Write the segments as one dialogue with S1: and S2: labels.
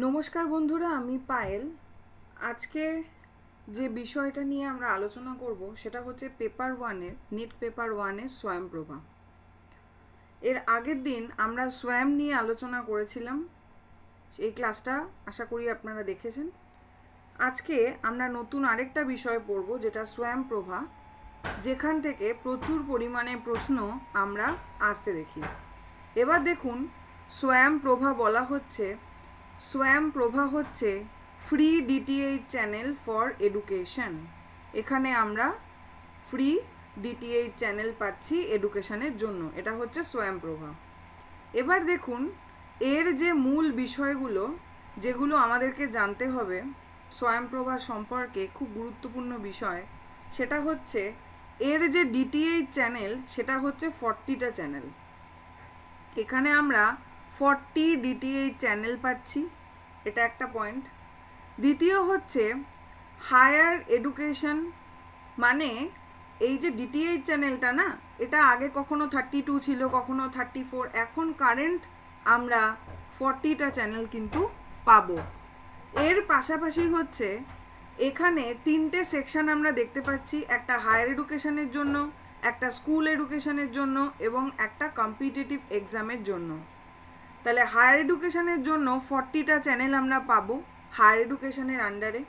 S1: নমস্কার বন্ধুরা, আমি পায়েল। আজকে যে বিষয়টা নিয়ে আমরা আলোচনা করব সেটা হচ্ছে পেপার ওয়ানের নিট পেপার ওয়ানের স্বয়ংপ্রভা। এর আগের দিন আমরা স্বয়ং নিয়ে আলোচনা করেছিলাম, এই ক্লাসটা আশা করি আপনারা দেখেছেন। আজকে আমরা নতুন আরেকটা বিষয় পড়ব যেটা স্বয়ংপ্রভা, যেখান থেকে প্রচুর পরিমাণে প্রশ্ন আমরা আসতে দেখি। এবার দেখুন, স্বয়ংপ্রভা বলা হচ্ছে, স্বয়ংপ্রভা হচ্ছে free DTH channel for education. এখানে আমরা ফ্রি ডিটিএইচ চ্যানেল পাচ্ছি এডুকেশনের জন্য, এটা হচ্ছে স্বয়ংপ্রভা। এবার দেখুন, এর যে মূল বিষয়গুলো যেগুলো আমাদেরকে জানতে হবে স্বয়ংপ্রভা সম্পর্কে, খুব গুরুত্বপূর্ণ বিষয়, সেটা হচ্ছে এর যে ডিটিএইচ চ্যানেল সেটা হচ্ছে 40টা চ্যানেল। এখানে আমরা 40 ডিটিএইচ চ্যানেল পাচ্ছি, এটা একটা পয়েন্ট। দ্বিতীয় হচ্ছে হায়ার এডুকেশন, মানে এই যে ডিটিএইচ চ্যানেলটা না, এটা আগে কখনো 32 ছিল, কখনো 34, এখন কারেন্ট আমরা 40টা চ্যানেল কিন্তু পাবো। এর পাশাপাশি হচ্ছে এখানে 3টে সেকশন আমরা দেখতে পাচ্ছি, একটা হায়ার এডুকেশনের জন্য, একটা স্কুল এডুকেশনের জন্য এবং একটা কম্পিটিটিভ এক্সামের জন্য। তাহলে হায়ার এডুকেশনের জন্য 40টা চ্যানেল আমরা পাবো হায়ার এডুকেশনের আন্ডারে।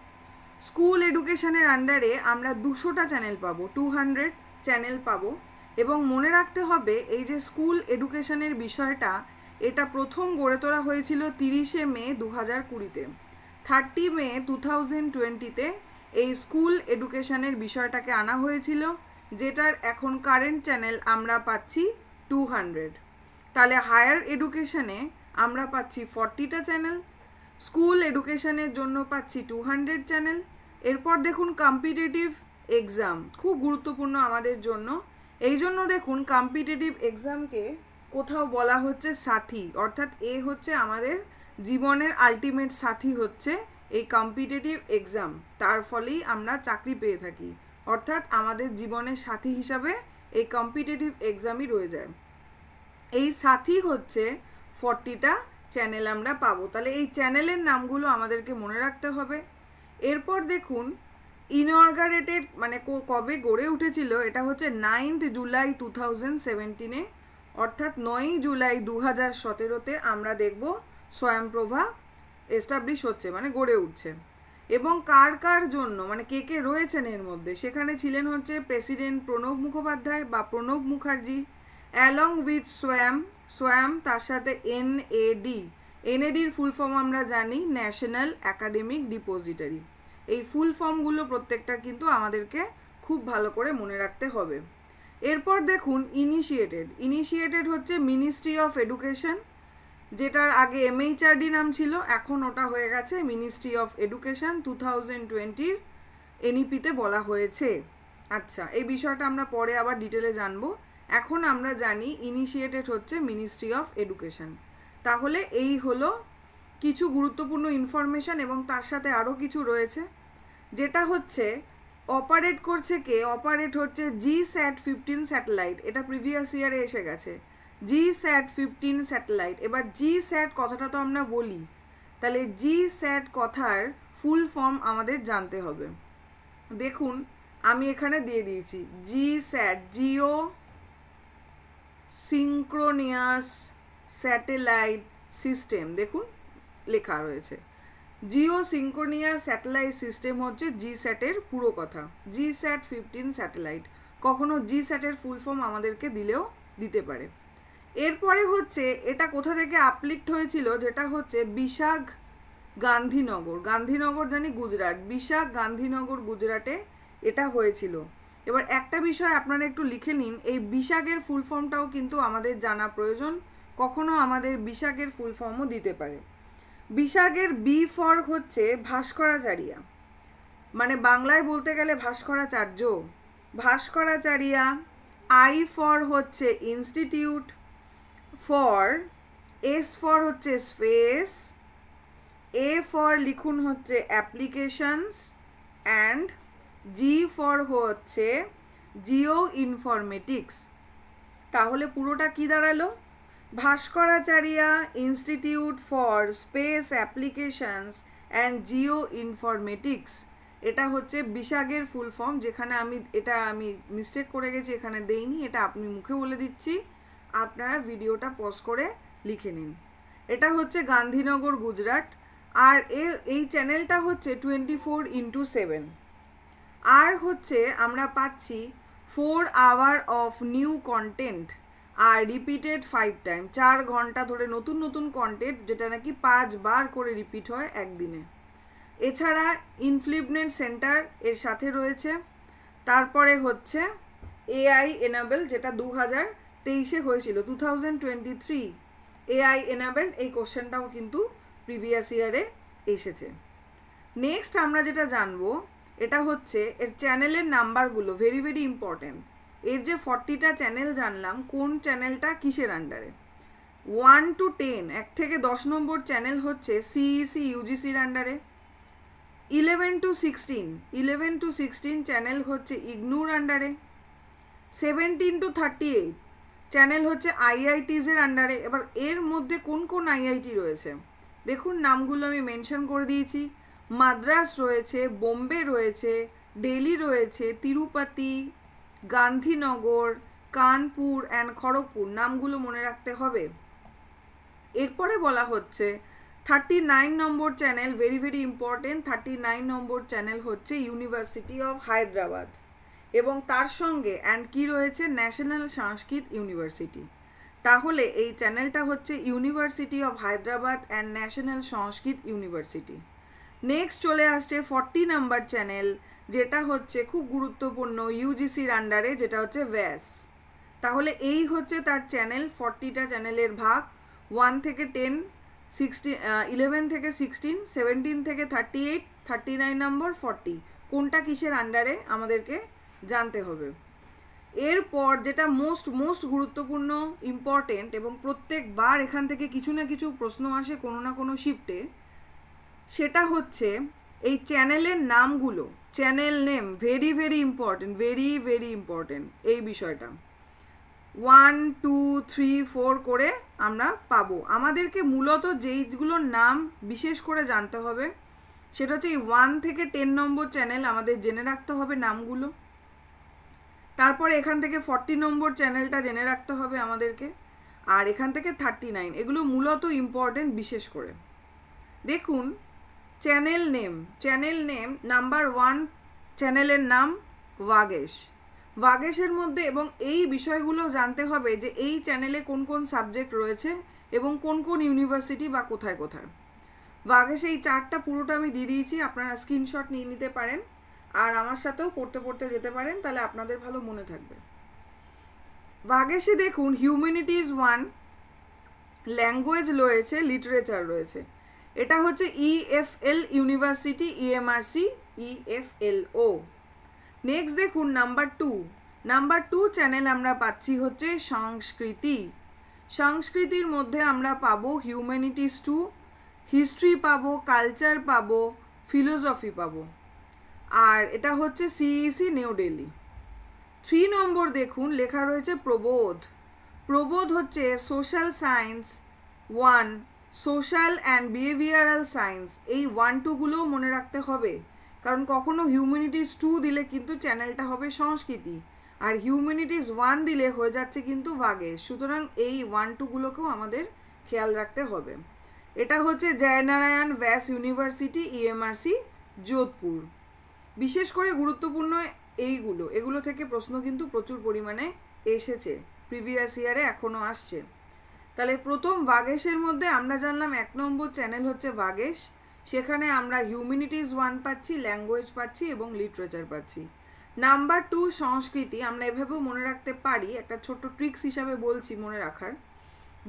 S1: স্কুল এডুকেশনের আন্ডারে আমরা 200টা চ্যানেল পাবো, 200 চ্যানেল পাবো। এবং মনে রাখতে হবে, এই যে স্কুল এডুকেশনের বিষয়টা, এটা প্রথম গড়ে তোলা হয়েছিল 30শে মে 2020-তে। 30 মে 2020-তে এই স্কুল এডুকেশনের বিষয়টাকে আনা হয়েছিল, যেটার এখন কারেন্ট চ্যানেল আমরা পাচ্ছি 200। তাহলে হায়ার এডুকেশনে আমরা পাচ্ছি 40টা চ্যানেল, স্কুল এডুকেশনের জন্য পাচ্ছি 200 চ্যানেল। এরপর দেখুন কম্পিটিটিভ এক্সাম, খুব গুরুত্বপূর্ণ আমাদের জন্য। এই জন্য দেখুন কম্পিটিটিভ এক্সামকে কোথাও বলা হচ্ছে সাথী, অর্থাৎ এ হচ্ছে আমাদের জীবনের আলটিমেট সাথী হচ্ছে এই কম্পিটিটিভ এক্সাম। তার ফলেই আমরা চাকরি পেয়ে থাকি, অর্থাৎ আমাদের জীবনের সাথী হিসাবে এই কম্পিটিটিভ এক্সামই রয়ে যায়। এই সাথী হচ্ছে 40টা চ্যানেল আমরা পাবো। তাহলে এই চ্যানেলের নামগুলো আমাদেরকে মনে রাখতে হবে। এরপর দেখুন ইনঅর্গানেটেড মানে কবে গড়ে উঠেছিল, এটা হচ্ছে 9 জুলাই 2017-এ, অর্থাৎ 9 জুলাই 2017-তে আমরা দেখব স্বয়ংপ্রভা এস্টাবলিশ হচ্ছে, মানে গড়ে উঠছে। এবং কার কার জন্য, মানে কে কে রয়েছেন এর মধ্যে, সেখানে ছিলেন হচ্ছে প্রেসিডেন্ট প্রণব মুখোপাধ্যায় বা Pranab Mukherjee, along with swamp, তার সাথে এনএডির ফুল ফর্ম আমরা জানি ন্যাশনাল একাডেমিক ডিপোজিটারি। এই ফুল ফর্মগুলো প্রত্যেকটা কিন্তু আমাদেরকে খুব ভালো করে মনে রাখতে হবে। এরপর দেখুন ইনিশিয়েটেড হচ্ছে মিনিস্ট্রি অফ এডুকেশন, যেটার আগে এমএইচআরডি নাম ছিল, এখন ওটা হয়ে গেছে মিনিস্ট্রি অফ এডুকেশন। 2020 এনইপিতে বলা হয়েছে। আচ্ছা, এই বিষয়টা আমরা পরে আবার ডিটেলে জানবো। এখন আমরা জানি ইনিশিয়েটেড হচ্ছে মিনিস্ট্রি অফ এডুকেশন। তাহলে এই হলো কিছু গুরুত্বপূর্ণ ইনফরমেশন, এবং তার সাথে আরও কিছু রয়েছে, যেটা হচ্ছে অপারেট করছে কে, অপারেট হচ্ছে GSAT-15 স্যাটেলাইট। এটা প্রিভিয়াস ইয়ারে এসে গেছে, GSAT-15 স্যাটেলাইট। এবার GSAT কথাটা তো আমরা বলি, তাহলে GSAT কথার ফুল ফর্ম আমাদের জানতে হবে। দেখুন আমি এখানে দিয়ে দিয়েছি GSAT, জিও সিঙ্ক্রোনিয়াস স্যাটেলাইট সিস্টেম। দেখুন লেখা রয়েছে জিও সিঙ্ক্রোনিয়াস স্যাটেলাইট সিস্টেম হচ্ছে GSAT-এর পুরো কথা, GSAT-15 স্যাটেলাইট। কখনো GSAT-এর ফুল ফর্ম আমাদেরকে দিলেও দিতে পারে। এরপরে হচ্ছে এটা কোথা থেকে আপলিফ্ট হয়েছিল, যেটা হচ্ছে বিশাখ গান্ধীনগর, গান্ধীনগর জানি গুজরাট, বিশাখ গান্ধীনগর গুজরাটে এটা হয়েছিল। এবার একটা বিষয় আপনারা একটু লিখে নিন, এই বিশাখের ফুল ফর্মটাও কিন্তু আমাদের জানা প্রয়োজন, কখনো আমাদের বিশাখের ফুল ফর্মও দিতে পারে। বিশাখের বি ফর হচ্ছে ভাস্করাচার্যা, মানে বাংলায় বলতে গেলে ভাস্করাচার্য, ভাস্করাচার্যা। আই ফর হচ্ছে ইনস্টিটিউট, ফর এস ফর হচ্ছে স্পেস, এ ফর লিখুন হচ্ছে অ্যাপ্লিকেশনস, অ্যান্ড জি ফর হচ্ছে জিও ইনফরমেটিক্স। তাহলে পুরোটা কি দাঁড়ালো, Bhaskaracharya institute for space applications and geoinformatics, এটা হচ্ছে বিশাগের ফুল ফর্ম, যেখানে আমি মিস্টেক করে গেছি, এখানে দেইনি, এটা আপনি মুখে বলে দিচ্ছি, আপনারা ভিডিওটা পজ করে লিখে নিন। এটা হচ্ছে গান্ধীনগর, গুজরাট। আর এই চ্যানেলটা হচ্ছে 24x7। আর হচ্ছে আমরা পাচ্ছি 4 hour অফ নিউ কন্টেন্ট আর রিপিটেড 5 টাইম, 4 ঘন্টা ধরে নতুন নতুন কন্টেন্ট, যেটা নাকি 5 বার করে রিপিট হয় একদিনে। এছাড়া ইনফ্লিপমেন্ট সেন্টার এর সাথে রয়েছে। তারপরে হচ্ছে এআই এনাবেল, যেটা 2023 হয়েছিল, 2023 এআই এনাবেল, এই কোশ্চেনটাও কিন্তু প্রিভিয়াস ইয়ারে এসেছে। নেক্সট আমরা যেটা জানবো, এটা হচ্ছে এর চ্যানেলের নাম্বারগুলো, ভেরি ভেরি ইম্পর্টেন্ট। এর যে 40টা চ্যানেল জানলাম, কোন চ্যানেলটা কিসের আন্ডারে। 1 to 10, 1 থেকে 10 নম্বর চ্যানেল হচ্ছে সিইসি ইউজিসির আন্ডারে। 11 to 16 চ্যানেল হচ্ছে ইগনুর আন্ডারে। 17 to 38 চ্যানেল হচ্ছে আইআইটিসের আন্ডারে। এবার এর মধ্যে কোন কোন আইআইটি রয়েছে দেখুন, নামগুলো আমি মেনশন করে দিয়েছি। মাদ্রাস রয়েছে, বোম্বে রয়েছে, দিল্লি রয়েছে, তিরুপতি, গান্ধীনগর, কানপুর অ্যান্ড খড়গপুর, নামগুলো মনে রাখতে হবে। এরপরে বলা হচ্ছে 39 নম্বর চ্যানেল, ভেরি ভেরি ইম্পর্টেন্ট, 39 নম্বর চ্যানেল হচ্ছে ইউনিভার্সিটি অফ হায়দ্রাবাদ, এবং তার সঙ্গে কি রয়েছে, ন্যাশনাল সংস্কৃত ইউনিভার্সিটি। তাহলে এই চ্যানেলটা হচ্ছে university of Hyderabad and national Sanskrit university. Next চলে আসছে 40 নাম্বার চ্যানেল, যেটা হচ্ছে খুব গুরুত্বপূর্ণ, ইউজিসির আন্ডারে, যেটা হচ্ছে ব্যাস। তাহলে এই হচ্ছে তার চ্যানেল, 40টা চ্যানেলের ভাগ, 1 থেকে 10, 11 থেকে 16, 17 থেকে 38, 39 নম্বর, 40, কোনটা কিসের আন্ডারে আমাদেরকে জানতে হবে। এরপর যেটা মোস্ট গুরুত্বপূর্ণ, ইম্পর্টেন্ট, এবং প্রত্যেকবার এখান থেকে কিছু না কিছু প্রশ্ন আসে কোনো না কোনো শিফটে, সেটা হচ্ছে এই চ্যানেলের নামগুলো, channel name, very very important, very very important এই বিষয়টা। 1, 2, 3, 4 করে আমরা পাবো। আমাদেরকে মূলত যেইগুলোর নাম বিশেষ করে জানতে হবে, সেটা হচ্ছে এই 1 থেকে 10 নম্বর চ্যানেল আমাদের জেনে রাখতে হবে নামগুলো। তারপরে এখান থেকে 40 নম্বর চ্যানেলটা জেনে রাখতে হবে আমাদেরকে, আর এখান থেকে 39, এগুলো মূলত ইম্পর্টেন্ট বিশেষ করে। দেখুন চ্যানেল নেম নাম্বার 1, চ্যানেলের নাম ওয়াগেশ। ওয়াগেশের মধ্যে এবং এই বিষয়গুলো জানতে হবে যে এই চ্যানেলে কোন কোন সাবজেক্ট রয়েছে এবং কোন কোন ইউনিভার্সিটি বা কোথায় কোথায়। ওয়াগেশ এই চারটা পুরোটা আমি দিয়ে দিয়েছি, আপনারা স্ক্রিনশট নিয়ে নিতে পারেন আর আমার সাথেও পড়তে পড়তে যেতে পারেন, তাহলে আপনাদের ভালো মনে থাকবে। ওয়াগেশে দেখুন হিউম্যানিটিজ 1, ল্যাঙ্গুয়েজ রয়েছে, লিটারেচার রয়েছে। এটা হচ্ছে ইএফএল ইউনিভার্সিটি, ইএমআরসি, ইএফএলও। নেক্সট দেখুন নাম্বার 2 চ্যানেল আমরা পাচ্ছি হচ্ছে সংস্কৃতির মধ্যে আমরা পাবো হিউম্যানিটিজ 2, হিস্ট্রি পাবো, কালচার পাবো, ফিলোসফি পাবো, আর এটা হচ্ছে সিইসি নিউ দিল্লি। 3 নম্বর দেখুন লেখা রয়েছে প্রবোধ হচ্ছে social science 1, social and behavioural science, এই 1, 2 গুলোও মনে রাখতে হবে, কারণ কখনো হিউম্যানিটিজ 2 দিলে কিন্তু চ্যানেলটা হবে সংস্কৃতি, আর হিউম্যানিটিজ 1 দিলে হয়ে যাচ্ছে কিন্তু ওয়াগেশ। সুতরাং এই 1, 2 গুলোকেও আমাদের খেয়াল রাখতে হবে। এটা হচ্ছে জয়নারায়ণ ব্যাস ইউনিভার্সিটি, ইএমআরসি, যোধপুর। বিশেষ করে গুরুত্বপূর্ণ এগুলো থেকে প্রশ্ন কিন্তু প্রচুর পরিমাণে এসেছে প্রিভিয়াস ইয়ারে, এখনও আসছে। তাহলে প্রথম ওয়াগেশের মধ্যে আমরা জানলাম 1 নম্বর চ্যানেল হচ্ছে ওয়াগেশ, সেখানে আমরা হিউম্যানিটিজ 1 পাচ্ছি, ল্যাঙ্গুয়েজ পাচ্ছি এবং লিটারেচার পাচ্ছি। নাম্বার 2 সংস্কৃতি, আমরা এভাবেও মনে রাখতে পারি, একটা ছোট্ট ট্রিক্স হিসাবে বলছি মনে রাখার,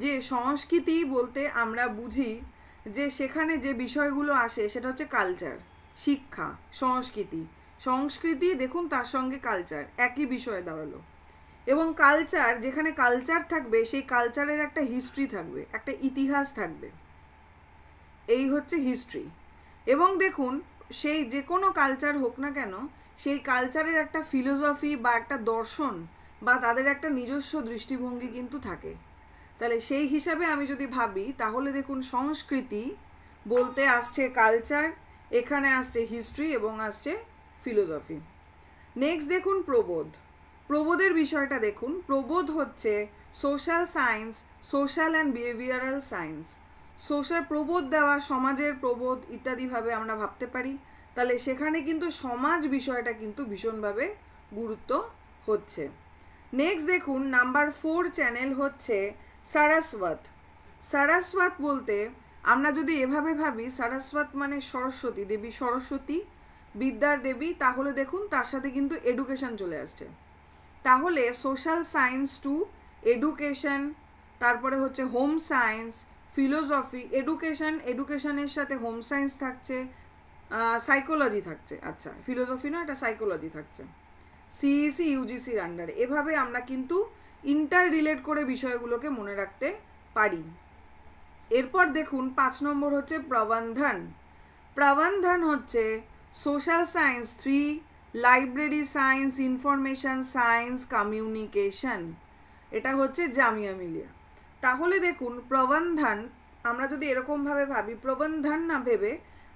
S1: যে সংস্কৃতি বলতে আমরা বুঝি যে সেখানে যে বিষয়গুলো আসে সেটা হচ্ছে কালচার, শিক্ষা, সংস্কৃতি দেখুন তার সঙ্গে কালচার একই বিষয়ে দাঁড়ালো, এবং কালচার, যেখানে কালচার থাকবে সেই কালচারের একটা হিস্ট্রি থাকবে, একটা ইতিহাস থাকবে, এই হচ্ছে হিস্ট্রি। এবং দেখুন সেই যে কোনো কালচার হোক না কেন, সেই কালচারের একটা ফিলোসফি বা একটা দর্শন বা তাদের একটা নিজস্ব দৃষ্টিভঙ্গি কিন্তু থাকে। তাহলে সেই হিসাবে আমি যদি ভাবি তাহলে দেখুন সংস্কৃতি বলতে আসছে কালচার, এখানে আসছে হিস্ট্রি এবং আসছে ফিলোসফি। নেক্সট দেখুন প্রবোধ। প্রবোধের বিষয়টা দেখুন। প্রবোধ হচ্ছে social science, social and behavioural science. Social প্রবোধ দেওয়া, সমাজের প্রবোধ ইত্যাদিভাবে আমরা ভাবতে পারি। তাহলে সেখানে কিন্তু সমাজ বিষয়টা কিন্তু ভীষণভাবে গুরুত্ব হচ্ছে। নেক্সট দেখুন নাম্বার 4 চ্যানেল হচ্ছে সারস্বত। সারস্বত বলতে আমরা যদি এভাবে ভাবি, সারস্বত মানে সরস্বতী দেবী, সরস্বতী বিদ্যার দেবী, তাহলে দেখুন তার সাথে কিন্তু এডুকেশন চলে আসছে। তাহলে সোশ্যাল সায়েন্স টু এডুকেশন, তারপরে হচ্ছে হোম সায়েন্স, ফিলোসফি, এডুকেশনের সাথে হোম সায়েন্স থাকছে, সাইকোলজি থাকছে, আচ্ছা ফিলোসফি না, এটা সাইকোলজি থাকছে সিইসি ইউজিসির আন্ডারে। এভাবে আমরা কিন্তু ইন্টার রিলেট করে বিষয়গুলোকে মনে রাখতে পারি। এরপর দেখুন 5 নম্বর হচ্ছে প্রবন্ধন। প্রবন্ধন হচ্ছে social science 3, library science, information science, communication. এটা হচ্ছে জামিয়া মিলিয়া। তাহলে দেখুন প্রবন্ধন আমরা যদি এরকমভাবে ভাবি, প্রবন্ধন না ভেবে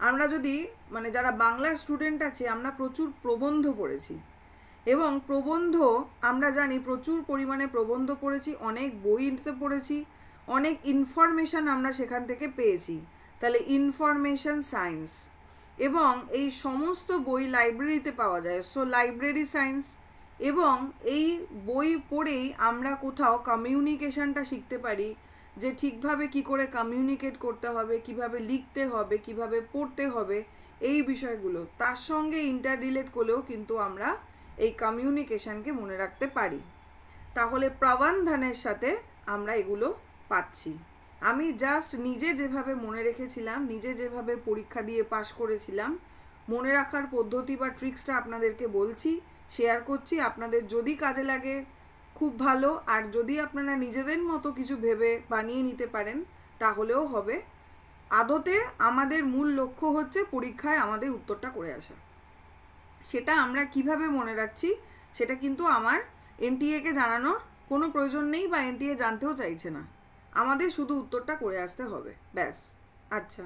S1: আমরা যদি মানে যারা বাংলার স্টুডেন্ট আছে আমরা প্রচুর প্রবন্ধ পড়েছি, এবং প্রবন্ধ আমরা জানি প্রচুর পরিমাণে প্রবন্ধ পড়েছি, অনেক বইতে পড়েছি, অনেক ইনফরমেশান আমরা সেখান থেকে পেয়েছি। তাহলে ইনফরমেশন সায়েন্স, এবং এই সমস্ত বই লাইব্রেরিতে পাওয়া যায়, সো লাইব্রেরি সায়েন্স। এবং এই বই পড়েই আমরা কোথাও কমিউনিকেশনটা শিখতে পারি, যে ঠিকভাবে কি করে কমিউনিকেট করতে হবে, কিভাবে লিখতে হবে, কিভাবে পড়তে হবে, এই বিষয়গুলো তার সঙ্গে ইন্টার রিলেট করলেও কিন্তু আমরা এই কমিউনিকেশনকে মনে রাখতে পারি। তাহলে প্রবন্ধনের সাথে আমরা এগুলো পাচ্ছি। আমি জাস্ট নিজে যেভাবে মনে রেখেছিলাম, নিজে যেভাবে পরীক্ষা দিয়ে পাশ করেছিলাম, মনে রাখার পদ্ধতি বা ট্রিক্সটা আপনাদেরকে বলছি, শেয়ার করছি। আপনাদের যদি কাজে লাগে খুব ভালো, আর যদি আপনারা নিজেদের মতো কিছু ভেবে বানিয়ে নিতে পারেন তাহলেও হবে। আদতে আমাদের মূল লক্ষ্য হচ্ছে পরীক্ষায় আমাদের উত্তরটা করে আসা। সেটা আমরা কিভাবে মনে রাখছি সেটা কিন্তু আমার এনটিএকে জানানোর কোনো প্রয়োজন নেই, বা এনটিএ জানতেও চাইছে না। আমাদের শুধু উত্তরটা করে আসতে হবে, ব্যাস। আচ্ছা,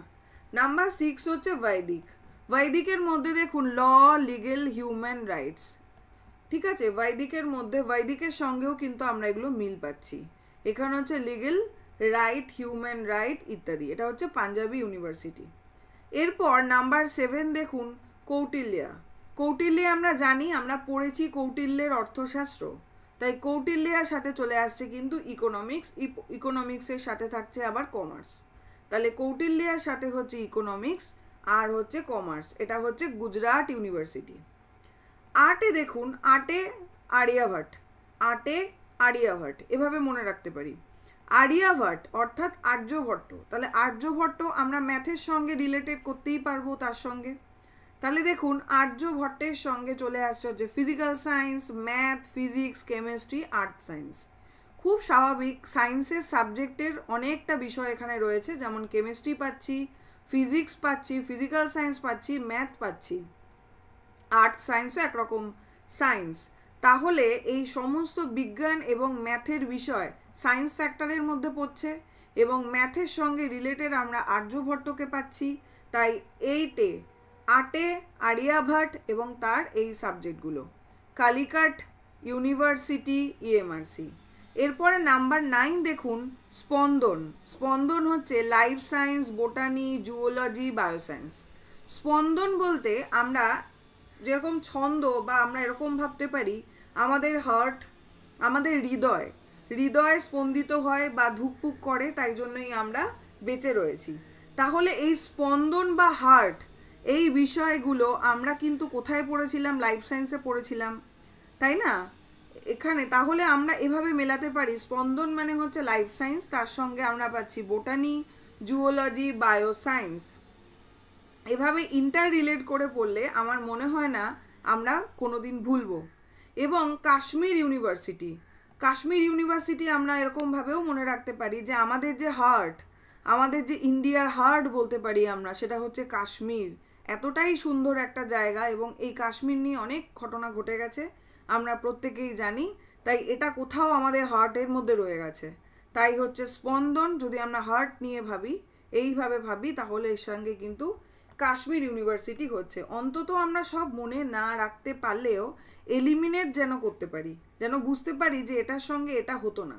S1: নাম্বার 6 হচ্ছে বৈদিক। বৈদিকের মধ্যে দেখুন ল, লিগেল, হিউম্যান রাইটস। ঠিক আছে, বৈদিকের মধ্যে বৈদিকের সঙ্গেও কিন্তু আমরা এগুলো মিল পাচ্ছি। এখানে হচ্ছে লিগেল রাইট, হিউম্যান রাইট ইত্যাদি। এটা হচ্ছে পাঞ্জাবি ইউনিভার্সিটি। এরপর নাম্বার 7 দেখুন কৌটিল্যা। কৌটিল্যে আমরা জানি, আমরা পড়েছি কৌটিল্যের অর্থশাস্ত্র, তাই কৌটিল্যার সাথে চলে আসছে কিন্তু ইকোনমিক্স। ইকোনমিক্সের সাথে থাকছে আবার কমার্স। তাহলে কৌটিল্যার সাথে হচ্ছে ইকোনমিক্স আর হচ্ছে কমার্স। এটা হচ্ছে গুজরাট ইউনিভার্সিটি। আর্টে দেখুন, আর্টে আর্যভট্ট, আর্টে আর্যভট্ট এভাবে মনে রাখতে পারি। আর্যভট্ট অর্থাৎ আর্যভট্ট। তাহলে আর্যভট্ট আমরা ম্যাথের সঙ্গে রিলেটেড করতেই পারবো তার সঙ্গে। তাহলে দেখুন আর্যভট্টের সঙ্গে চলে আসছে হচ্ছে physical science, math, physics, chemistry, art science. খুব স্বাভাবিক, সায়েন্সের সাবজেক্টের অনেকটা বিষয় এখানে রয়েছে, যেমন কেমিস্ট্রি পাচ্ছি, ফিজিক্স পাচ্ছি, ফিজিক্যাল সায়েন্স পাচ্ছি, ম্যাথ পাচ্ছি, আর্ট সায়েন্সও একরকম সায়েন্স। তাহলে এই সমস্ত বিজ্ঞান এবং ম্যাথের বিষয় সায়েন্স ফ্যাক্টরের মধ্যে পড়ছে, এবং ম্যাথের সঙ্গে রিলেটেড আমরা আর্যভট্টকে পাচ্ছি। তাই এইটে আর্টে আর্যভট্ট এবং তার এই সাবজেক্টগুলো। কালিকাট ইউনিভার্সিটি, ইএমআরসি। এরপরে নাম্বার 9 দেখুন স্পন্দন। স্পন্দন হচ্ছে life science, botany, zoology, bioscience. স্পন্দন বলতে আমরা যেরকম ছন্দ, বা আমরা এরকম ভাবতে পারি আমাদের হার্ট, আমাদের হৃদয় স্পন্দিত হয় বা ধুকপুক করে, তাই জন্যই আমরা বেঁচে রয়েছি। তাহলে এই স্পন্দন বা হার্ট, এই বিষয়গুলো আমরা কিন্তু কোথায় পড়েছিলাম? লাইফ সায়েন্সে পড়েছিলাম, তাই না? এখানে তাহলে আমরা এভাবে মেলাতে পারি, স্পন্দন মানে হচ্ছে লাইফ সায়েন্স, তার সঙ্গে আমরা পাচ্ছি বোটানি, জুওলজি, বায়োসায়েন্স। এভাবে ইন্টার রিলেট করে পড়লে আমার মনে হয় না আমরা কোনোদিন ভুলবো। এবং কাশ্মীর ইউনিভার্সিটি, কাশ্মীর ইউনিভার্সিটি আমরা এরকমভাবেও মনে রাখতে পারি যে আমাদের যে হার্ট, আমাদের যে ইন্ডিয়ার হার্ট বলতে পারি আমরা, সেটা হচ্ছে কাশ্মীর। এতটাই সুন্দর একটা জায়গা, এবং এই কাশ্মীর নিয়ে অনেক ঘটনা ঘটে গেছে, আমরা প্রত্যেকেই জানি। তাই এটা কোথাও আমাদের হার্টের মধ্যে রয়ে গেছে। তাই হচ্ছে স্পন্দন। যদি আমরা হার্ট নিয়ে ভাবি, এইভাবে ভাবি, তাহলে এর সঙ্গে কিন্তু কাশ্মীর ইউনিভার্সিটি হচ্ছে। অন্তত আমরা সব মনে না রাখতে পারলেও এলিমিনেট যেন করতে পারি, যেন বুঝতে পারি যে এটার সঙ্গে এটা হতো না,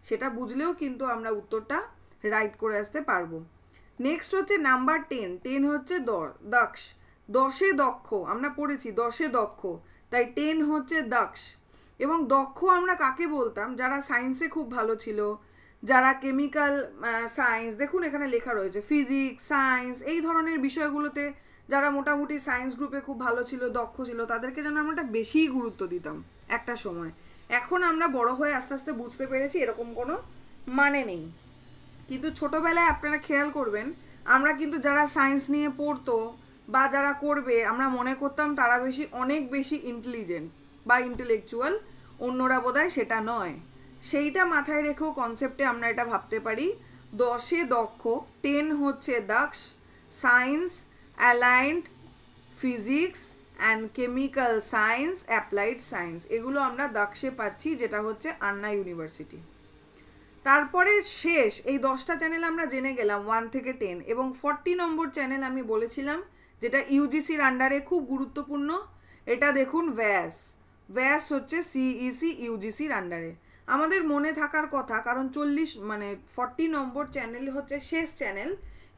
S1: সেটা বুঝলেও কিন্তু আমরা উত্তরটা রাইট করে আসতে পারবো। নেক্সট হচ্ছে নাম্বার 10। 10 হচ্ছে দক্ষ। 10-এ দক্ষ, আমরা পড়েছি 10-এ দক্ষ, তাই 10 হচ্ছে দক্ষ। এবং দক্ষ আমরা কাকে বলতাম? যারা সায়েন্সে খুব ভালো ছিল, যারা কেমিক্যাল সায়েন্স, দেখুন এখানে লেখা রয়েছে ফিজিক্স, সায়েন্স, এই ধরনের বিষয়গুলোতে যারা মোটামুটি সায়েন্স গ্রুপে খুব ভালো ছিল, দক্ষ ছিল, তাদেরকে যেন আমরা বেশিই গুরুত্ব দিতাম একটা সময়। এখন আমরা বড় হয়ে আস্তে আস্তে বুঝতে পেরেছি এরকম কোনো মানে নেই। কিন্তু ছোটোবেলায় আপনারা খেয়াল করবেন, আমরা কিন্তু যারা সায়েন্স নিয়ে পড়তো বা যারা করবে, আমরা মনে করতাম তারা অনেক বেশি ইন্টেলিজেন্ট বা ইন্টেলেকচুয়াল, অন্যরা বোধহয় সেটা নয়। সেইটা মাথায় রেখেও কনসেপ্টে আমরা এটা ভাবতে পারি। 10-এ দক্ষ, 10 হচ্ছে দক্ষ, science, aligned, physics and chemical science, applied science, এগুলো আমরা দক্ষে পাচ্ছি, যেটা হচ্ছে আন্না ইউনিভার্সিটি। তারপরে শেষ এই 10টা চ্যানেল আমরা জেনে গেলাম 1 থেকে 10, এবং 40 নম্বর চ্যানেল আমি বলেছিলাম যেটা ইউজিসির আন্ডারে খুব গুরুত্বপূর্ণ। এটা দেখুন VAS। VAS হচ্ছে CEC ইউজিসির আন্ডারে। আমাদের মনে থাকার কথা, কারণ 40 নম্বর চ্যানেল হচ্ছে শেষ চ্যানেল।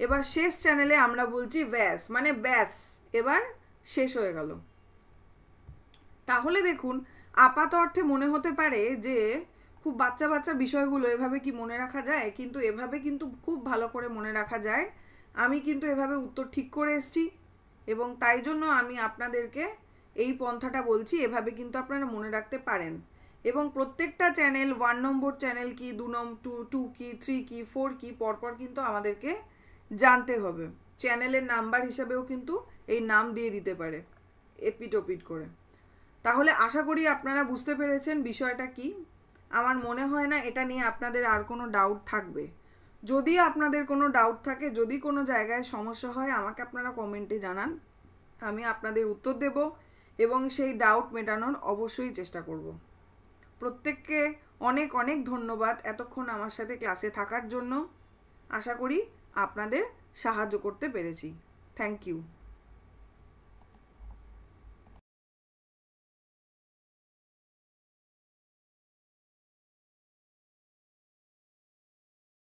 S1: এবার শেষ চ্যানেলে আমরা বলছি VAS, মানে ব্যাস এবার শেষ হয়ে গেল। তাহলে দেখুন আপাত অর্থে মনে হতে পারে যে খুব বাচ্চা বাচ্চা বিষয়গুলো এভাবে কি মনে রাখা যায়, কিন্তু এভাবে কিন্তু খুব ভালো করে মনে রাখা যায়। আমি কিন্তু এভাবে উত্তর ঠিক করে এসেছি, এবং তাই জন্য আমি আপনাদেরকে এই পন্থাটা বলছি, এভাবে কিন্তু আপনারা মনে রাখতে পারেন। এবং প্রত্যেকটা চ্যানেল 1 নম্বর চ্যানেল কি, 2 কি, 3 কি, 4 কি, পরপর কিন্তু আমাদেরকে জানতে হবে। চ্যানেলের নাম্বার হিসাবেও কিন্তু এই নাম দিয়ে দিতে পারে এপিটোপিট করে। তাহলে আশা করি আপনারা বুঝতে পেরেছেন বিষয়টা কি। আমার মনে হয় না এটা নিয়ে আপনাদের আর কোনো ডাউট থাকবে। যদি আপনাদের কোনো ডাউট থাকে, যদি কোনো জায়গায় সমস্যা হয়, আমাকে আপনারা কমেন্টে জানান, আমি আপনাদের উত্তর দেব এবং সেই ডাউট মেটানোর অবশ্যই চেষ্টা করব। প্রত্যেককে অনেক অনেক ধন্যবাদ এতক্ষণ আমার সাথে ক্লাসে থাকার জন্য। আশা করি আপনাদের সাহায্য করতে পেরেছি। Thank you.